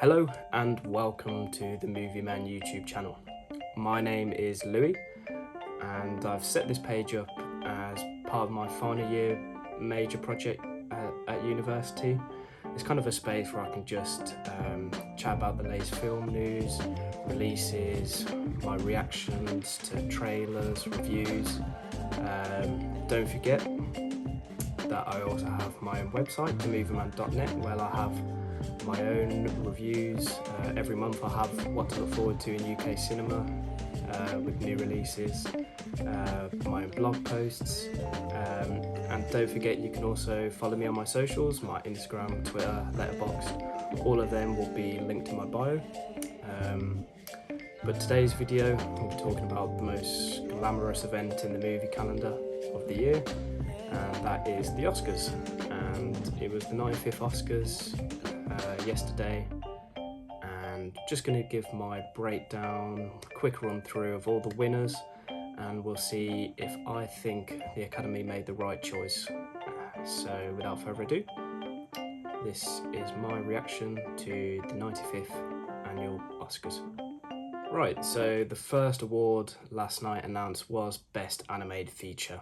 Hello and welcome to the Movie Man YouTube channel. My name is Louis and I've set this page up as part of my final year major project at university. It's kind of a space where I can just chat about the latest film news, releases, my reactions to trailers, reviews. Don't forget that I also have my own website, themovieman.net, where I have my own reviews. Every month I have what to look forward to in UK cinema with new releases, my own blog posts, and don't forget you can also follow me on my socials, my Instagram, Twitter, Letterboxd. All of them will be linked in my bio. But today's video, we'll be talking about the most glamorous event in the movie calendar of the year, and that is the Oscars. And it was the 95th Oscars yesterday, and just going to give my breakdown, quick run through of all the winners, and we'll see if I think the Academy made the right choice. So without further ado, this is my reaction to the 95th annual Oscars. Right, so the first award last night announced was Best Animated Feature,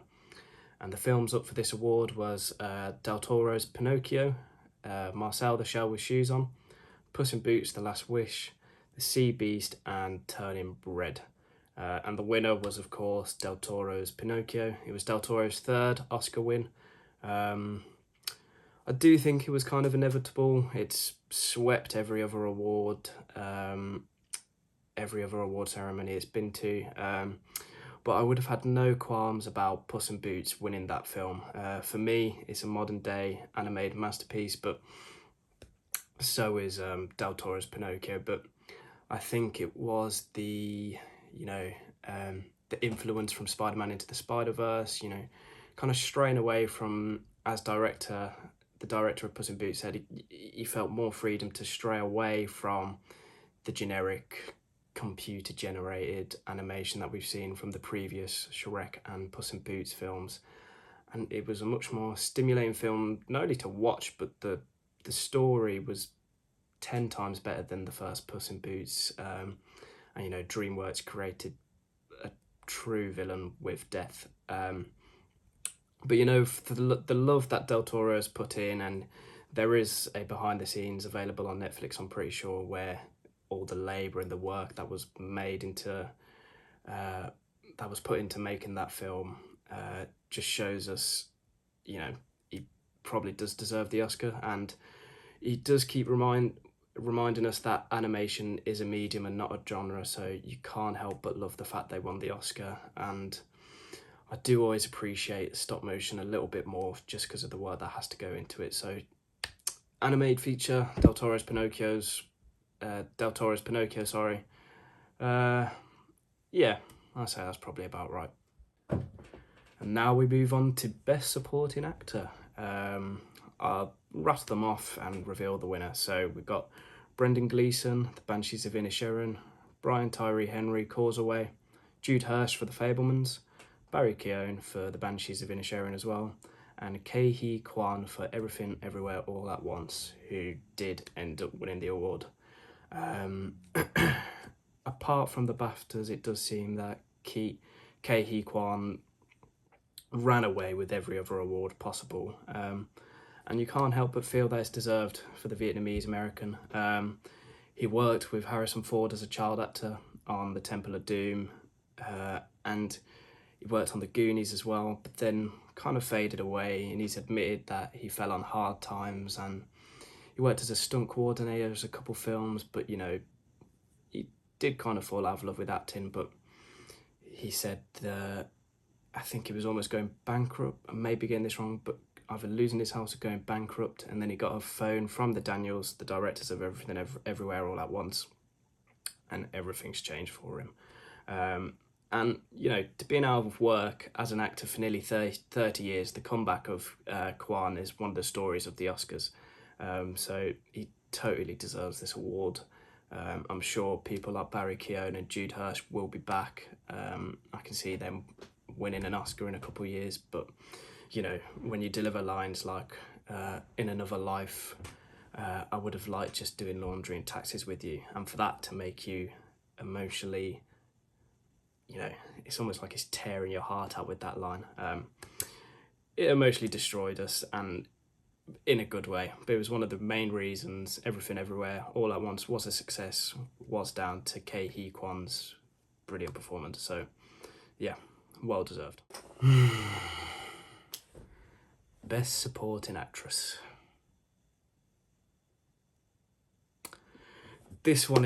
and the films up for this award was Del Toro's Pinocchio, Marcel the Shell with Shoes On, Puss in Boots: The Last Wish, The Sea Beast, and Turning Red. And the winner was, of course, Del Toro's Pinocchio. It was Del Toro's third Oscar win. I do think it was kind of inevitable. It's swept every other award ceremony it's been to. But I would have had no qualms about Puss in Boots winning that film. For me, it's a modern day animated masterpiece, but so is Del Toro's Pinocchio. But I think it was the influence from Spider-Man Into the Spider-Verse, kind of straying away from, as the director of Puss in Boots said, he felt more freedom to stray away from the generic computer-generated animation that we've seen from the previous Shrek and Puss in Boots films. And it was a much more stimulating film, not only to watch, but the story was 10 times better than the first Puss in Boots. And DreamWorks created a true villain with death. But for the love that Del Toro has put in, and there is a behind the scenes available on Netflix, I'm pretty sure, where all the labour and the work that was made into that was put into making that film just shows us, he probably does deserve the Oscar, and he does keep reminding us that animation is a medium and not a genre, so you can't help but love the fact they won the Oscar. And I do always appreciate stop motion a little bit more just because of the work that has to go into it. So animated feature, Del Toro's Pinocchio, sorry. Yeah, I'll say that's probably about right. And now we move on to Best Supporting Actor. I'll rattle them off and reveal the winner. So we've got Brendan Gleeson, The Banshees of Inisherin, Brian Tyree Henry, Causeway, Jude Hirsch for The Fabelmans, Barry Keoghan for The Banshees of Inisherin as well, and Ke-Huy Quan for Everything Everywhere All at Once, who did end up winning the award. Apart from the BAFTAs, it does seem that Ke-Huy Quan ran away with every other award possible, and you can't help but feel that it's deserved for the Vietnamese American. He worked with Harrison Ford as a child actor on The Temple of Doom, and he worked on The Goonies as well, but then kind of faded away, and he's admitted that he fell on hard times, and he worked as a stunt coordinator in a couple films, but he did kind of fall out of love with acting. But he said I think he was almost going bankrupt. I may be getting this wrong, but either losing his house or going bankrupt, and then he got a phone from the Daniels, the directors of Everything Everywhere All at Once, and everything's changed for him. And to being out of work as an actor for nearly 30 years, the comeback of Kwan is one of the stories of the Oscars. So he totally deserves this award. I'm sure people like Barry Keoghan and Jude Hirsch will be back. I can see them winning an Oscar in a couple of years, but when you deliver lines like in another life, I would have liked just doing laundry and taxes with you, and for that to make you emotionally, it's almost like it's tearing your heart out with that line. It emotionally destroyed us, and in a good way. But it was one of the main reasons Everything Everywhere All at Once was a success, was down to Kei Hee Kwan's brilliant performance. So yeah, well deserved. Best Supporting Actress. This one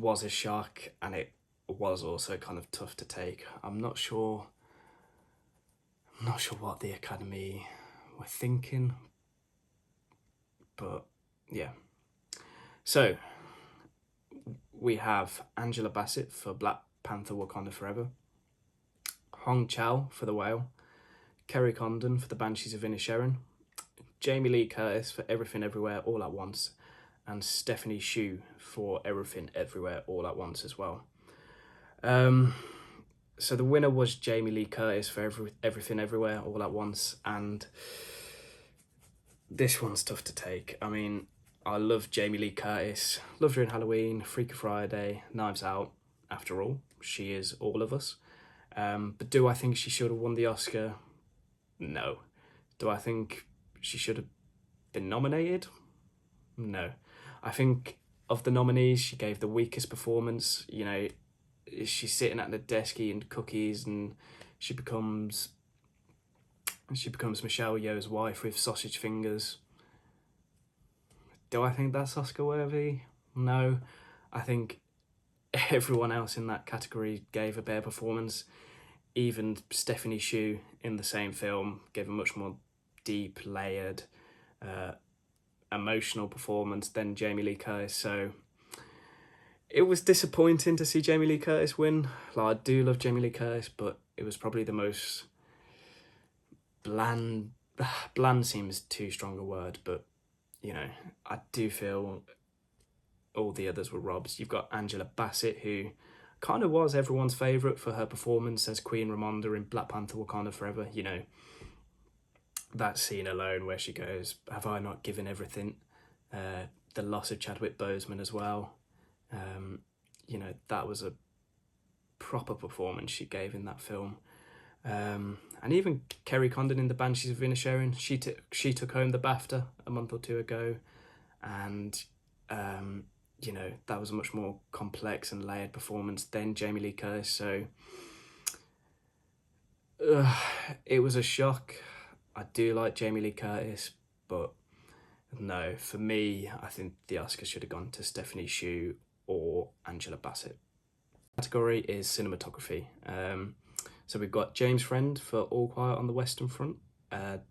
was a shock, and it was also kind of tough to take. I'm not sure what the Academy were thinking, but yeah. So we have Angela Bassett for Black Panther: Wakanda Forever, Hong Chow for The Whale, Kerry Condon for The Banshees of Inisherin, Jamie Lee Curtis for Everything Everywhere All at Once, and Stephanie Hsu for Everything Everywhere All at Once as well. So the winner was Jamie Lee Curtis for Everything Everywhere All at Once, and this one's tough to take. I mean, I love Jamie Lee Curtis, loved her in Halloween, Freaky Friday, Knives Out. After all, she is all of us. But do I think she should have won the Oscar? No. Do I think she should have been nominated? No. I think of the nominees, she gave the weakest performance. She's sitting at the desk eating cookies, and she becomes Michelle Yeoh's wife with sausage fingers. Do I think that's Oscar worthy? No. I think everyone else in that category gave a better performance. Even Stephanie Hsu in the same film gave a much more deep, layered, emotional performance than Jamie Lee Curtis. So it was disappointing to see Jamie Lee Curtis win. I do love Jamie Lee Curtis, but it was probably the most bland seems too strong a word, but I do feel all the others were robbed. You've got Angela Bassett, who kind of was everyone's favourite for her performance as Queen Ramonda in Black Panther: Wakanda Forever. That scene alone where she goes, "Have I not given everything?" The loss of Chadwick Boseman as well. That was a proper performance she gave in that film. And even Kerry Condon in The Banshees of Inisherin, she took home the BAFTA a month or two ago, and that was a much more complex and layered performance than Jamie Lee Curtis. So it was a shock. I do like Jamie Lee Curtis, but no, for me, I think the Oscar should have gone to Stephanie Hsu or Angela Bassett. Category is cinematography. So we've got James Friend for All Quiet on the Western Front,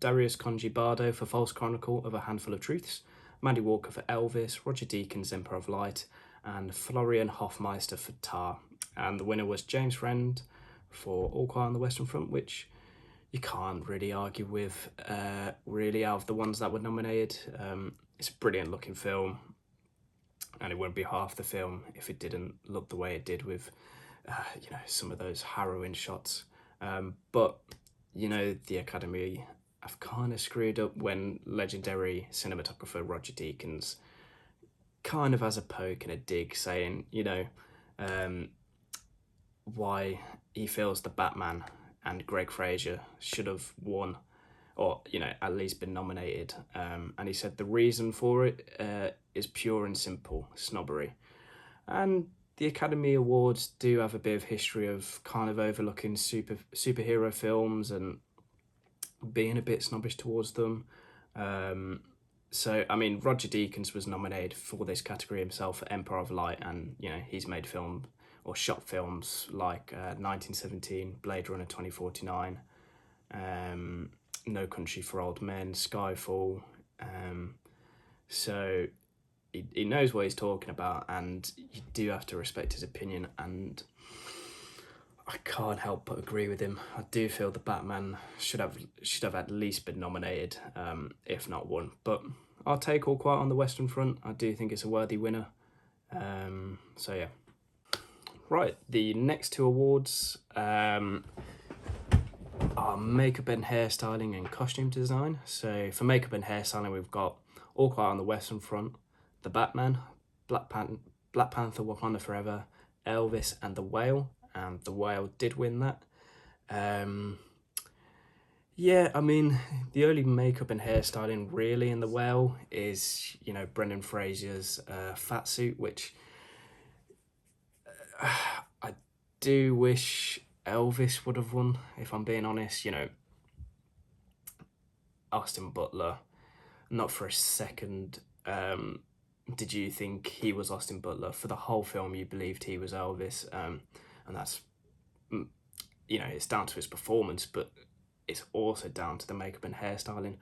Darius Conji-Bardo for False Chronicle of a Handful of Truths, Mandy Walker for Elvis, Roger Deakins, Emperor of Light, and Florian Hofmeister for Tar. And the winner was James Friend for All Quiet on the Western Front, which you can't really argue with, really, out of the ones that were nominated. It's a brilliant looking film, and it wouldn't be half the film if it didn't look the way it did with some of those harrowing shots. But the Academy have kind of screwed up when legendary cinematographer Roger Deakins kind of has a poke and a dig, saying why he feels the Batman and Greg Fraser should have won, or at least been nominated. And he said the reason for it is pure and simple snobbery. And the Academy Awards do have a bit of history of kind of overlooking superhero films and being a bit snobbish towards them. So, I mean, Roger Deakins was nominated for this category himself for Empire of Light, and, he's made film or shot films like 1917, Blade Runner 2049, No Country for Old Men, Skyfall. So he knows what he's talking about, and you do have to respect his opinion, and I can't help but agree with him. I do feel the Batman should have at least been nominated, if not won. But I'll take All Quiet on the Western Front. I do think it's a worthy winner. So yeah. Right, the next two awards are are makeup and hairstyling and costume design. So for makeup and hairstyling, we've got All Quiet on the Western Front, The Batman, Black Panther Wakanda Forever, Elvis and The Whale, and The Whale did win that. Yeah, I mean, the only makeup and hairstyling really in The Whale is, Brendan Fraser's fat suit, which I do wish Elvis would have won, if I'm being honest. Austin Butler, not for a second did you think he was Austin Butler. For the whole film, you believed he was Elvis, and that's, it's down to his performance, but it's also down to the makeup and hairstyling.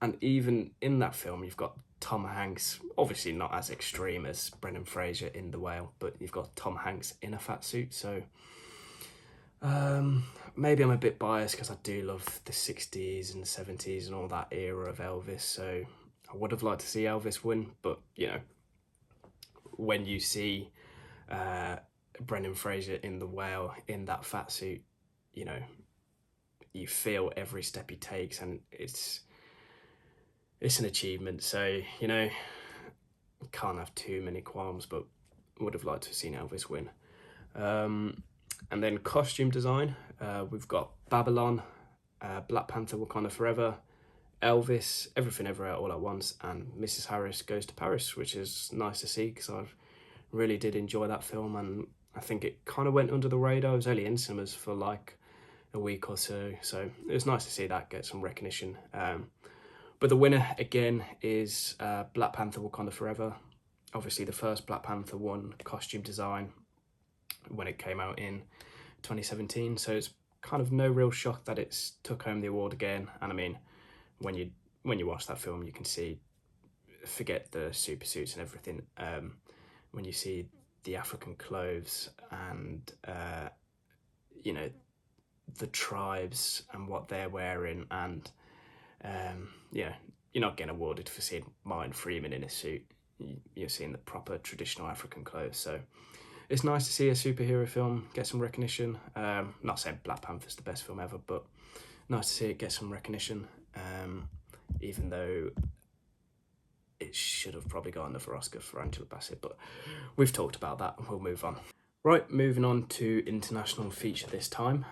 And even in that film, you've got Tom Hanks, obviously not as extreme as Brendan Fraser in The Whale, but you've got Tom Hanks in a fat suit. So maybe I'm a bit biased because I do love the 60s and 70s and all that era of Elvis. So I would have liked to see Elvis win, but, when you see Brendan Fraser in The Whale in that fat suit, you feel every step he takes, and it's an achievement. So, can't have too many qualms, but would have liked to have seen Elvis win. And then costume design, we've got Babylon, Black Panther Wakanda Forever, Elvis, Everything Everywhere All at Once, and Mrs. Harris Goes to Paris, which is nice to see because I really did enjoy that film, and I think it kind of went under the radar. It was only in cinemas for like a week or so it was nice to see that get some recognition. But the winner again is Black Panther Wakanda Forever. Obviously the first Black Panther won costume design when it came out in 2017, so it's kind of no real shock that it's took home the award again. And I mean, when you watch that film, you can see, forget the super suits and everything, when you see the African clothes and the tribes and what they're wearing, and you're not getting awarded for seeing Martin Freeman in a suit. You're seeing the proper traditional African clothes. So it's nice to see a superhero film get some recognition. Not saying Black Panther's the best film ever, but nice to see it get some recognition, even though it should have probably got another Oscar for Angela Bassett, but we've talked about that and we'll move on. Right, moving on to international feature this time.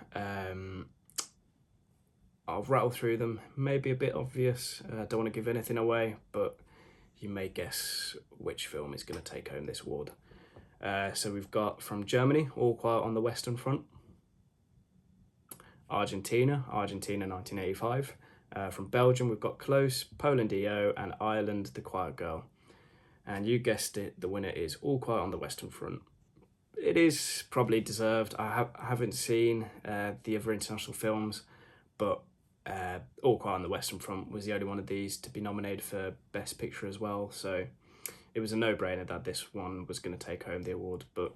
I'll rattle through them, maybe a bit obvious, don't want to give anything away, but you may guess which film is going to take home this award. So we've got from Germany, All Quiet on the Western Front. Argentina 1985. From Belgium, we've got Close, Poland EO, and Ireland, The Quiet Girl. And you guessed it, the winner is All Quiet on the Western Front. It is probably deserved. I haven't seen the other international films, but All Quiet on the Western Front was the only one of these to be nominated for Best Picture as well. So it was a no-brainer that this one was going to take home the award. But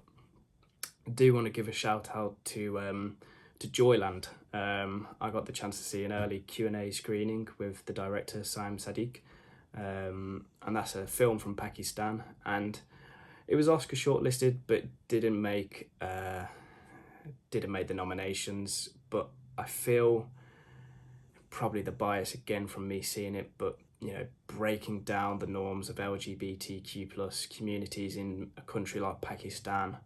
I do want to give a shout out to Joyland. I got the chance to see an early Q&A screening with the director Saim Sadiq, and that's a film from Pakistan, and it was Oscar shortlisted but didn't make the nominations. But I feel probably the bias again from me seeing it, but breaking down the norms of LGBTQ plus communities in a country like Pakistan,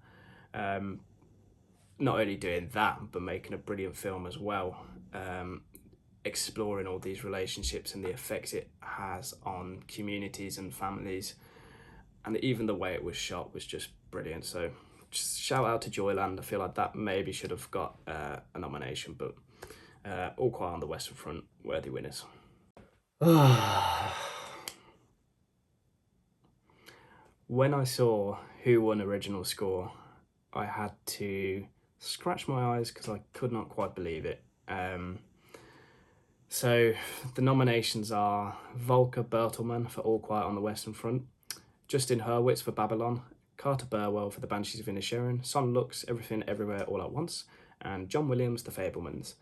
not only doing that, but making a brilliant film as well, exploring all these relationships and the effects it has on communities and families. And even the way it was shot was just brilliant. So just shout out to Joyland. I feel like that maybe should have got a nomination, but All Quiet on the Western Front, worthy winners. When I saw who won original score, I had to scratch my eyes because I could not quite believe it. So the nominations are Volker Bertelmann for All Quiet on the Western Front, Justin Hurwitz for Babylon, Carter Burwell for The Banshees of Inisherin, Son Lux, Everything Everywhere All at Once, and John Williams, The Fabelmans.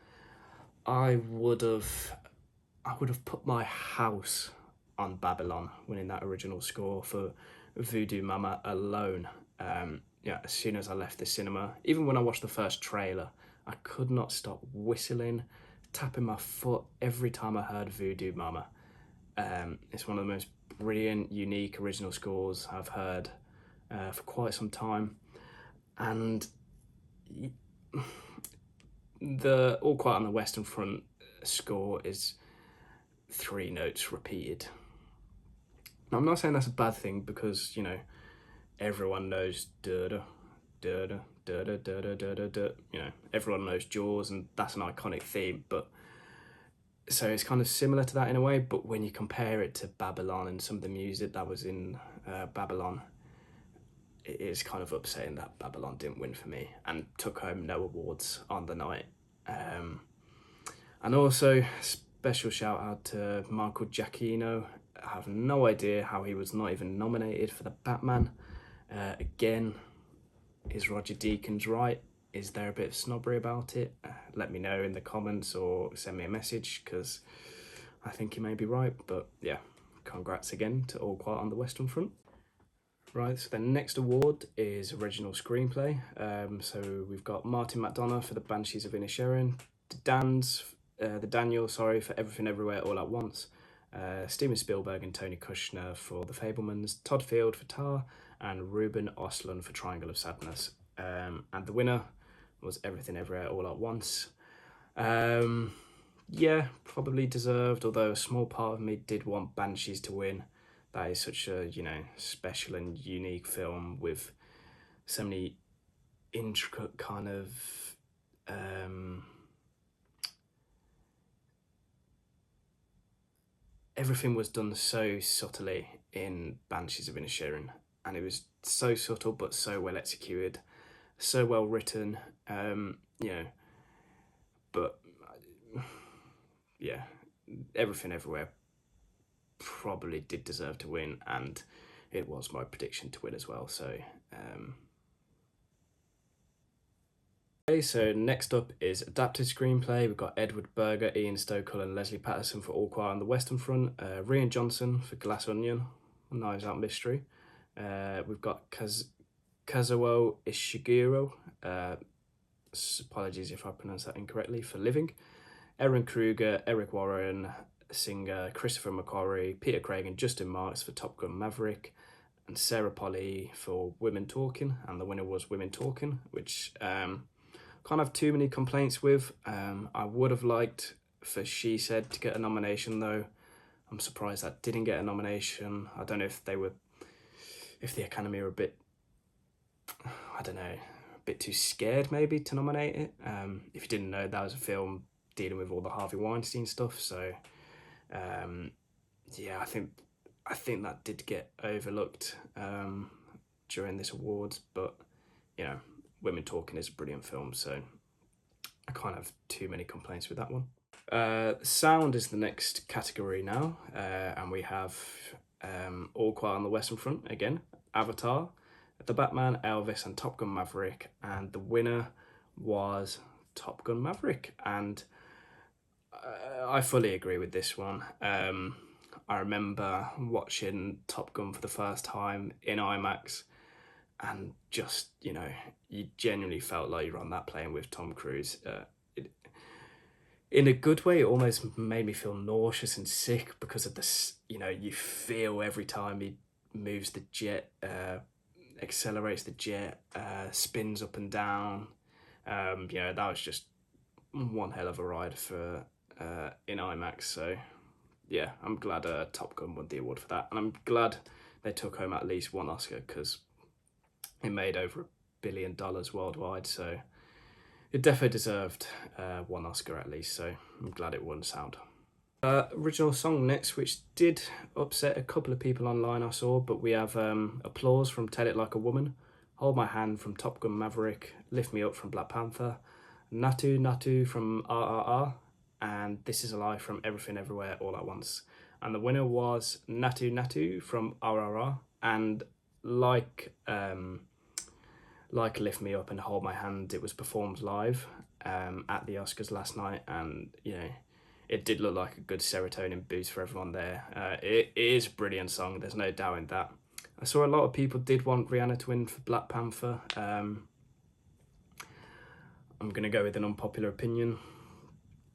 I would have put my house on Babylon winning that original score for Voodoo Mama alone. As soon as I left the cinema, even when I watched the first trailer, I could not stop whistling tapping my foot every time I heard Voodoo Mama. It's one of the most brilliant, unique, original scores I've heard for quite some time. And the All Quiet on the Western Front score is 3 notes repeated. Now, I'm not saying that's a bad thing because, you know, everyone knows da-da, da-da, da-da, da-da, da-da, da. You know, everyone knows Jaws, and that's an iconic theme, but so it's kind of similar to that in a way, but when you compare it to Babylon and some of the music that was in Babylon, it is kind of upsetting that Babylon didn't win for me and took home no awards on the night. And also, special shout out to Michael Giacchino. I have no idea how he was not even nominated for the Batman. Again, is Roger Deakins right? Is there a bit of snobbery about it? Let me know in the comments or send me a message, because I think he may be right. But yeah, congrats again to All Quiet on the Western Front. Right, so the next award is Original Screenplay. So we've got Martin McDonagh for The Banshees of Inisherin, Daniel for Everything Everywhere All at Once, Steven Spielberg and Tony Kushner for The Fabelmans, Todd Field for Tar, and Ruben Östlund for Triangle of Sadness. And the winner was Everything Everywhere All at Once. Yeah, probably deserved, although a small part of me did want Banshees to win. That is such a, you know, special and unique film with so many intricate kind of everything was done so subtly in Banshees of Inisherin, and it was so subtle but so well executed, so well written, you know, but yeah, Everything Everywhere probably did deserve to win, and it was my prediction to win as well. So okay, so next up is adapted screenplay. We've got Edward Berger, Ian Stokell and Leslie Patterson for All Quiet on the Western Front, Rian Johnson for Glass Onion, Knives Out Mystery. We've got Kazuo Ishiguro, apologies if I pronounce that incorrectly, for Living, Erin Kruger, Eric Warren, Singer, Christopher McQuarrie, Peter Craig and Justin Marks for Top Gun Maverick, and Sarah Polley for Women Talking, and the winner was Women Talking, which can't have too many complaints with. I would have liked for She Said to get a nomination, though. I'm surprised that didn't get a nomination. I don't know if the Academy are a bit, I don't know, a bit too scared maybe to nominate it. If you didn't know, that was a film dealing with all the Harvey Weinstein stuff, so yeah, I think that did get overlooked during this awards, but you know, Women Talking is a brilliant film, so I can't have too many complaints with that one. Sound is the next category now, and we have All Quiet on the Western Front again, Avatar, The Batman, Elvis and Top Gun Maverick, and the winner was Top Gun Maverick, and I fully agree with this one. I remember watching Top Gun for the first time in IMAX, and just, you know, you genuinely felt like you were on that plane with Tom Cruise. In a good way, it almost made me feel nauseous and sick because of this, you know, you feel every time he moves the jet, accelerates the jet, spins up and down. You know, that was just one hell of a ride for in IMAX. So yeah, I'm glad Top Gun won the award for that, and I'm glad they took home at least one Oscar, because it made over $1 billion worldwide, so it definitely deserved one Oscar at least, so I'm glad it won sound. Original song next, which did upset a couple of people online I saw, but we have Applause from Tell It Like a Woman, Hold My Hand from Top Gun Maverick, Lift Me Up from Black Panther, Natu Natu from RRR, and This Is a Lie from Everything Everywhere All at Once. And the winner was Natu Natu from RRR, and like Lift Me Up and Hold My Hand, it was performed live at the Oscars last night, and you know, it did look like a good serotonin boost for everyone there. It is a brilliant song, there's no doubt in that. I saw a lot of people did want Rihanna to win for Black Panther. I'm gonna go with an unpopular opinion.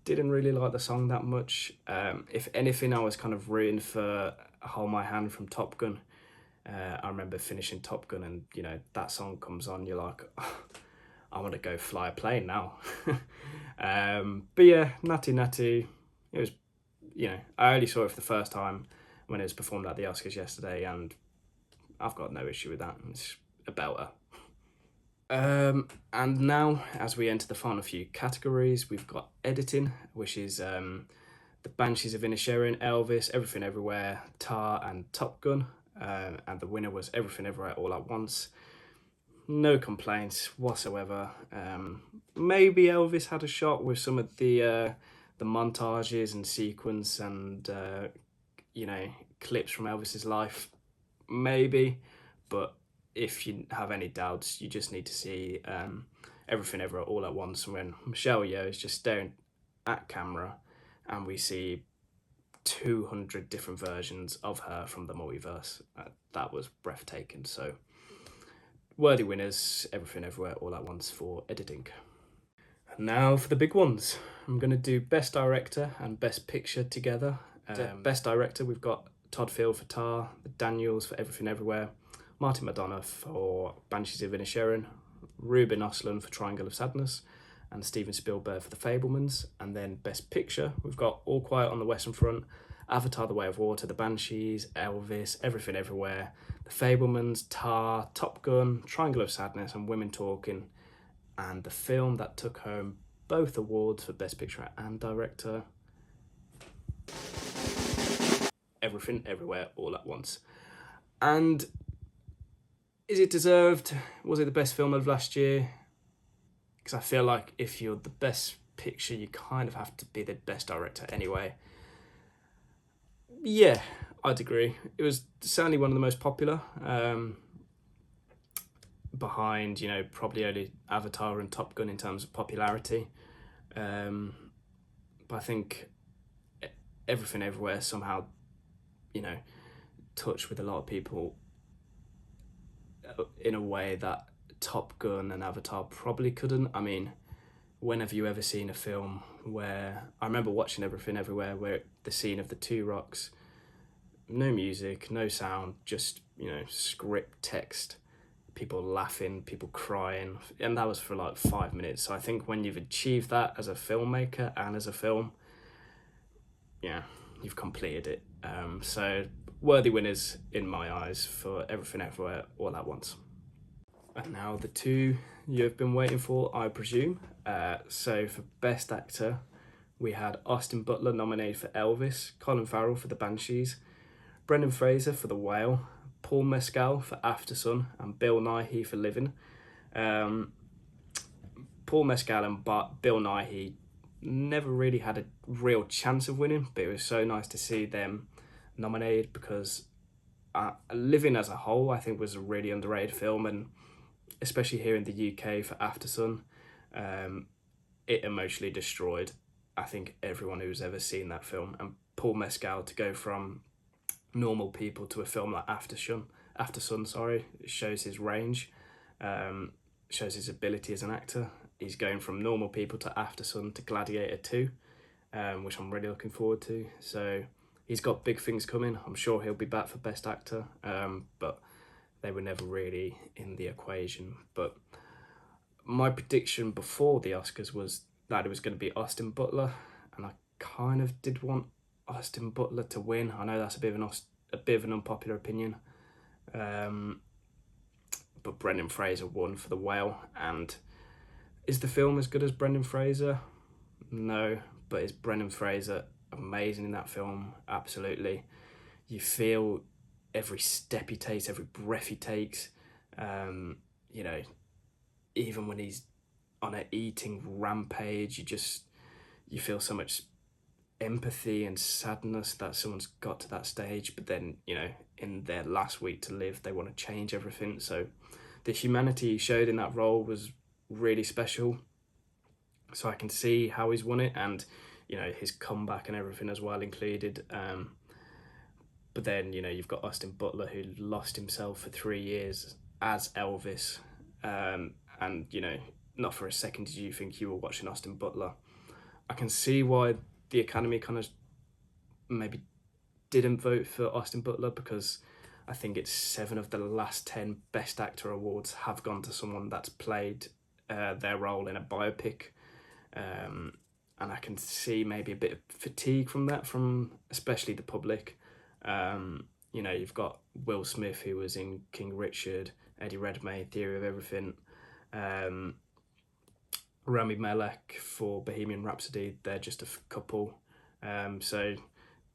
didn't really like the song that much. If anything, I was kind of rooting for Hold My Hand from Top Gun. I remember finishing Top Gun and, that song comes on, you're like, oh, I want to go fly a plane now. But yeah, Natty Natty, it was, I only saw it for the first time when it was performed at the Oscars yesterday, and I've got no issue with that. It's a belter. And now, as we enter the final few categories, we've got editing, which is the Banshees of Inisherin, Elvis, Everything Everywhere, Tar, and Top Gun. And the winner was Everything Everywhere All at Once. No complaints whatsoever. Maybe Elvis had a shot with some of the montages and sequence and clips from Elvis's life. Maybe, but if you have any doubts, you just need to see Everything Everywhere All at Once when Michelle Yeoh is just staring at camera and we see 200 different versions of her from the multiverse. That was breathtaking. So, worthy winners, Everything Everywhere All at Once for editing. And now for the big ones. I'm going to do Best Director and Best Picture together. Best Director, we've got Todd Field for Tar, the Daniels for Everything Everywhere, Martin McDonagh for Banshees of Inisherin, Ruben Östlund for Triangle of Sadness, and Steven Spielberg for The Fabelmans. And then Best Picture, we've got All Quiet on the Western Front, Avatar: The Way of Water, The Banshees, Elvis, Everything Everywhere, The Fabelmans, Tar, Top Gun, Triangle of Sadness, and Women Talking. And the film that took home both awards for Best Picture and Director, Everything Everywhere All at Once. And is it deserved? Was it the best film of last year? Because I feel like if you're the best picture, you kind of have to be the best director anyway. Yeah, I'd agree. It was certainly one of the most popular. Behind, probably only Avatar and Top Gun in terms of popularity. But I think Everything Everywhere somehow, touched with a lot of people in a way that Top Gun and Avatar probably couldn't. I mean, when have you ever seen a film where, I remember watching Everything Everywhere, where the scene of the two rocks, no music, no sound, just, script text, people laughing, people crying, and that was for like 5 minutes. So I think when you've achieved that as a filmmaker and as a film, yeah, you've completed it. So worthy winners in my eyes for Everything Everywhere All at Once. And now the two you've been waiting for, I presume. So for Best Actor, we had Austin Butler nominated for Elvis, Colin Farrell for The Banshees, Brendan Fraser for The Whale, Paul Mescal for Aftersun, and Bill Nighy for Living. Paul Mescal and Bill Nighy never really had a real chance of winning, but it was so nice to see them nominated because Living as a whole, I think, was a really underrated film, and especially here in the UK for Aftersun, it emotionally destroyed, I think, everyone who's ever seen that film. And Paul Mescal to go from normal people to a film like Aftersun, it shows his range, shows his ability as an actor. He's going from normal people to Aftersun to Gladiator 2, which I'm really looking forward to. So he's got big things coming. I'm sure he'll be back for Best Actor, but they were never really in the equation. But my prediction before the Oscars was that it was going to be Austin Butler, and I kind of did want Austin Butler to win. I know that's a bit of an unpopular opinion, but Brendan Fraser won for The Whale. And is the film as good as Brendan Fraser? No, but is Brendan Fraser amazing in that film? Absolutely. You feel every step he takes, every breath he takes. Even when he's on an eating rampage, you feel so much empathy and sadness that someone's got to that stage, but then, in their last week to live, they want to change everything. So the humanity he showed in that role was really special. So I can see how he's won it, and, his comeback and everything as well included. But then, you've got Austin Butler, who lost himself for 3 years as Elvis. And, not for a second did you think you were watching Austin Butler. I can see why the Academy kind of maybe didn't vote for Austin Butler, because I think it's 7 of the last 10 Best Actor awards have gone to someone that's played their role in a biopic. And I can see maybe a bit of fatigue from that, from especially the public. You know, you've got Will Smith, who was in King Richard, Eddie Redmayne, Theory of Everything, Rami Malek for Bohemian Rhapsody. They're just a couple. So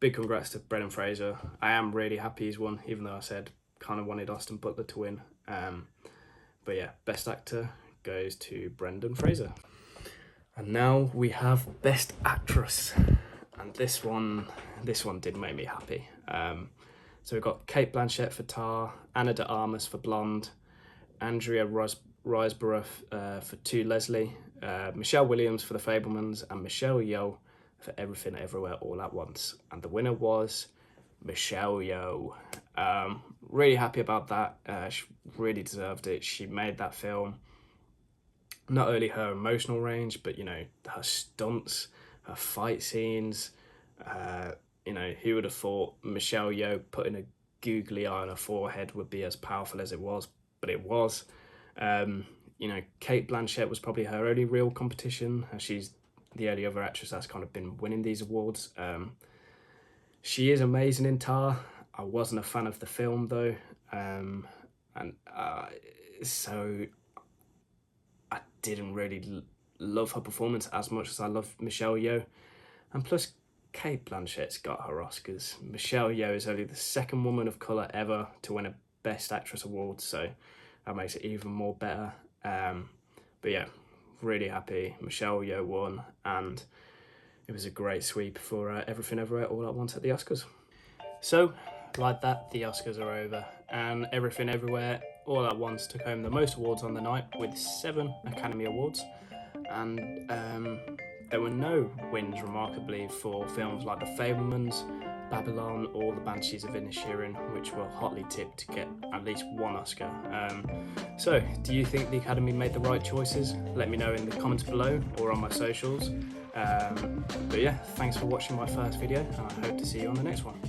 big congrats to Brendan Fraser. I am really happy he's won, even though I said kind of wanted Austin Butler to win. But yeah, Best Actor goes to Brendan Fraser. And now we have Best Actress, and this one did make me happy. So we've got Cate Blanchett for Tar, Ana de Armas for Blonde, Andrea Riseborough for To Leslie, Michelle Williams for The Fabelmans, and Michelle Yeoh for Everything Everywhere All at Once. And the winner was Michelle Yeoh. Really happy about that. She really deserved it. She made that film. Not only her emotional range, but, you know, her stunts, her fight scenes. You know, who would have thought Michelle Yeoh putting a googly eye on her forehead would be as powerful as it was? But it was. You know, Cate Blanchett was probably her only real competition. She's the only other actress that's kind of been winning these awards. She is amazing in Tar. I wasn't a fan of the film, though. So I didn't really love her performance as much as I love Michelle Yeoh. And plus, Cate Blanchett's got her Oscars. Michelle Yeoh is only the second woman of colour ever to win a Best Actress award, so that makes it even more better. But yeah, really happy Michelle Yeoh won, and it was a great sweep for Everything Everywhere All at Once at the Oscars. So, like that, the Oscars are over, and Everything Everywhere All at Once took home the most awards on the night with 7 Academy Awards, and there were no wins, remarkably, for films like The Fabelmans, Babylon, or The Banshees of Inisherin, which were hotly tipped to get at least 1 Oscar. So, do you think the Academy made the right choices? Let me know in the comments below or on my socials. But yeah, thanks for watching my first video, and I hope to see you on the next one.